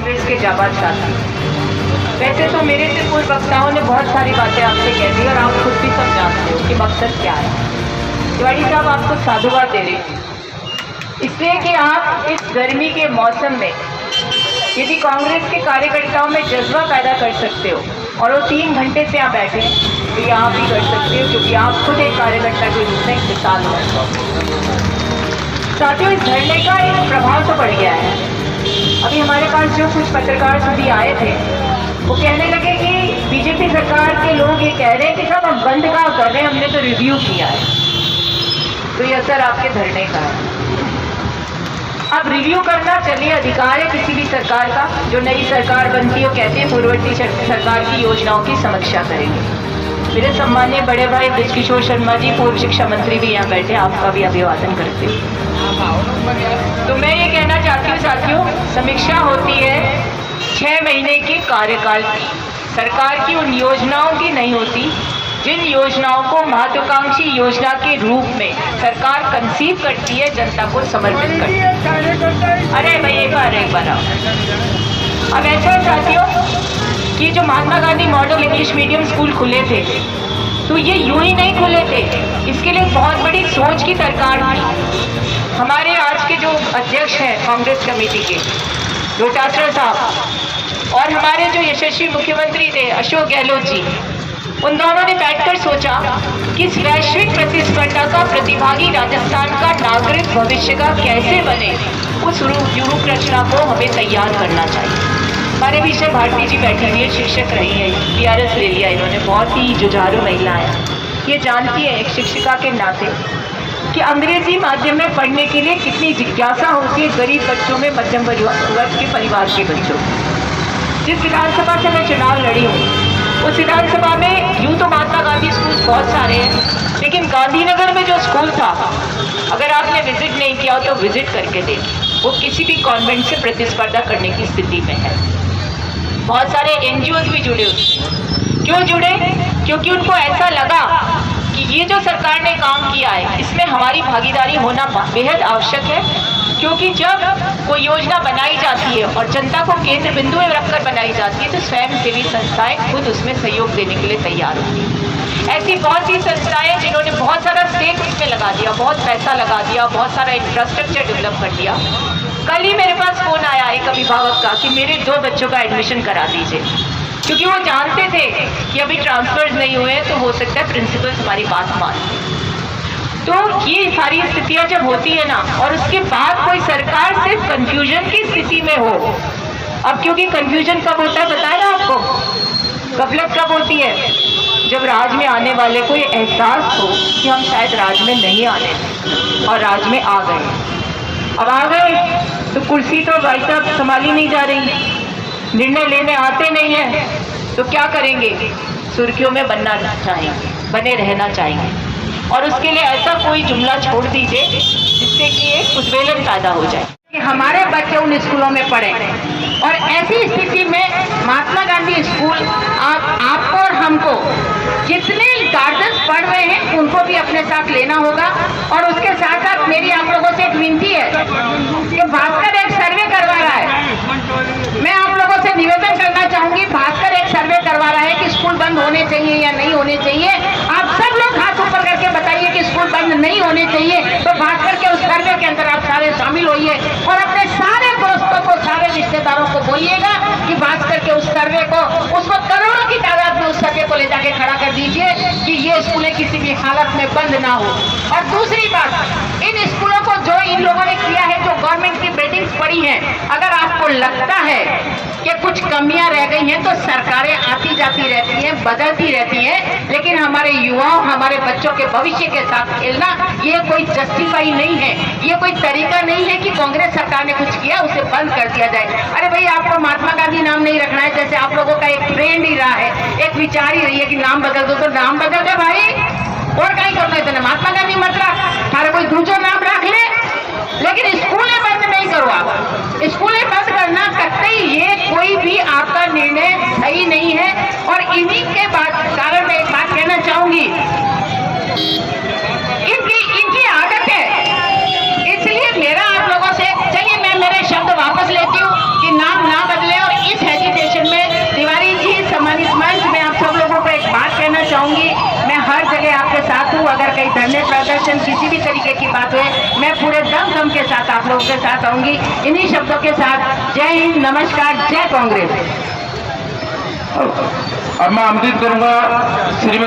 कांग्रेस के जाबाज साथी। वैसे तो मेरे से पूर्व वक्ताओं ने बहुत सारी बातें आपसे कह दी और आप खुद भी सब जानते हो कि मकसद क्या है। तिवारी साहब आपको साधुवाद दे रही हूँ इसलिए कि आप इस गर्मी के मौसम में यदि कांग्रेस के कार्यकर्ताओं में जज्बा पैदा कर सकते हो और वो 3 घंटे से यहाँ बैठे तो ये आप ही कर सकते हो, क्योंकि आप खुद एक कार्यकर्ता के रूप में एक मिसाल हो। साथियों, इस धरने का एक प्रभाव तो बढ़ गया है। अभी हमारे पास जो कुछ पत्रकार सभी आए थे वो कहने लगे कि बीजेपी सरकार के लोग ये कह रहे हैं कि सब हम बंद कहाँ कर रहे हैं, हमने तो रिव्यू किया है। तो ये असर आपके धरने का है। अब रिव्यू करना चलिए अधिकार है किसी भी सरकार का। जो नई सरकार बनती है वो कहते हैं पूर्ववर्ती सरकार की योजनाओं की समीक्षा करेंगे। मेरे सम्मानीय बड़े भाई बृजकिशोर शर्मा जी पूर्व शिक्षा मंत्री भी यहाँ बैठे, आपका भी अभिवादन करते हैं। तो मैं ये कहना चाहती हूँ साथियों, समीक्षा होती है 6 महीने के कार्यकाल की, सरकार की उन योजनाओं की नहीं होती जिन योजनाओं को महत्वाकांक्षी योजना के रूप में सरकार कंसीव करती है, जनता को समर्पित करती है। अरे भाई एक बार अब ऐसा है साथियों कि जो Mahatma Gandhi model English medium school खुले थे तो ये यूं ही नहीं खुले थे, इसके लिए बहुत बड़ी सोच की दरकार थी। हमारे आज के जो अध्यक्ष हैं कांग्रेस कमेटी के डोटासरा साहब और हमारे जो यशस्वी मुख्यमंत्री थे अशोक गहलोत जी, उन दोनों ने बैठकर सोचा कि इस वैश्विक प्रतिस्पर्धा का प्रतिभागी राजस्थान का नागरिक भविष्य का कैसे बने, उस रूपरचना को हमें तैयार करना चाहिए। हमारे विषय भारती जी बैठी हुई है, शिक्षक रही है, PRS ले लिया इन्होंने, बहुत ही जुझारू महिला है। ये जानती है एक शिक्षिका के नाते कि अंग्रेजी माध्यम में पढ़ने के लिए कितनी जिज्ञासा होती है गरीब बच्चों में, मध्यम वर्ग के परिवार के बच्चों। जिस विधानसभा से मैं चुनाव लड़ी हूँ उस विधानसभा में यूँ तो महात्मा गांधी स्कूल बहुत सारे हैं, लेकिन गांधीनगर में जो स्कूल था, अगर आपने विजिट नहीं किया हो तो विजिट करके देखिए, वो किसी भी कॉन्वेंट से प्रतिस्पर्धा करने की स्थिति में है। बहुत सारे NGOs भी जुड़े उसमें। क्यों जुड़े? क्योंकि उनको ऐसा लगा कि ये जो सरकार ने काम किया है इसमें हमारी भागीदारी होना बेहद आवश्यक है, क्योंकि जब कोई योजना बनाई जाती है और जनता को केंद्र बिंदु में रखकर बनाई जाती है तो स्वयंसेवी संस्थाएं खुद उसमें सहयोग देने के लिए तैयार होती हैं। ऐसी बहुत सी संस्थाएं जिन्होंने बहुत सारा स्टेक उसमें लगा दिया, बहुत पैसा लगा दिया, बहुत सारा इंफ्रास्ट्रक्चर डेवलप कर दिया। कल ही मेरे पास फोन आया एक अभिभावक का कि मेरे 2 बच्चों का एडमिशन करा दीजिए, क्योंकि वो जानते थे कि अभी ट्रांसफर्स नहीं हुए हैं तो हो सकता है प्रिंसिपल हमारी बात मान। तो ये सारी स्थितियां जब होती है ना, और उसके बाद कोई सरकार सिर्फ कंफ्यूजन की स्थिति में हो। अब क्योंकि कंफ्यूजन कब होता है बताया ना आपको, गफलत कब होती है? जब राज में आने वाले को ये एहसास हो कि हम शायद राज में नहीं आने और राज में आ गए। अब आ गए तो कुर्सी तो भाई साहब संभाली नहीं जा रही, निर्णय लेने आते नहीं है, तो क्या करेंगे? सुर्खियों में बनना चाहेंगे, बने रहना चाहेंगे, और उसके लिए ऐसा कोई जुमला छोड़ दीजिए जिससे कि एक उद्वेलन पैदा हो जाए कि हमारे बच्चे उन स्कूलों में पढ़े। और ऐसी स्थिति में महात्मा गांधी स्कूल आपको और हमको जितने गार्जियंस पढ़ रहे हैं उनको भी अपने साथ लेना होगा। और उसके साथ साथ मेरी आप लोगों से एक विनती है कि भास्कर एक सर्वे करवा रहा है, मैं आप लोगों से निवेदन करना चाहूंगी, भास्कर एक सर्वे करवा रहा है कि स्कूल बंद होने चाहिए या नहीं होने चाहिए। आप सब लोग हाथ ऊपर करके बताइए कि स्कूल बंद नहीं होने चाहिए। तो भास्कर के उस सर्वे के अंदर आप सारे शामिल होइए और अपने सारे दोस्तों को, सारे रिश्तेदारों को बोलिएगा कि भास्कर के उस सर्वे को, उसको करोड़ों की तादाद में उस सर्वे को ले जाके खड़ा कर दीजिए कि ये स्कूलें किसी भी हालत में बंद ना हो। और दूसरी बात, इन स्कूलों को जो इन लोगों ने किया है, जो गवर्नमेंट की बिल्डिंग्स पड़ी हैं, अगर आपको लगता है कि कुछ कमियां रह गई हैं तो सरकारें आती जाती रहती हैं, बदलती रहती हैं, लेकिन हमारे युवाओं, हमारे बच्चों के भविष्य के साथ खेलना ये कोई जस्टिफाई नहीं है, ये कोई तरीका नहीं है कि कांग्रेस सरकार ने कुछ किया उसे बंद कर दिया जाए। अरे भाई, आपको महात्मा गांधी नाम नहीं रखना है, जैसे आप लोगों का एक ट्रेंड ही रहा है, एक विचार ही रही है कि नाम बदल दो, तो नाम बदल दे भाई, और कहीं करना है महात्मा गांधी मत रख, सारे कोई दूसरा नाम रख ले, लेकिन स्कूलें बंद नहीं करो आप। स्कूलें बंद करना कतई ये कोई भी आपका निर्णय सही नहीं है। और इन्हीं के कारण मैं एक बात कहना चाहूंगी, इनकी आदत है, इसलिए मेरा आप लोगों से, चलिए मैं मेरे शब्द वापस लेती हूँ कि नाम ना बदले मैं पूरे दम दम के साथ आप लोगों के साथ आऊंगी। इन्हीं शब्दों के साथ जय हिंद, नमस्कार, जय कांग्रेस। अब मैं आमंत्रित करूंगा श्रीमती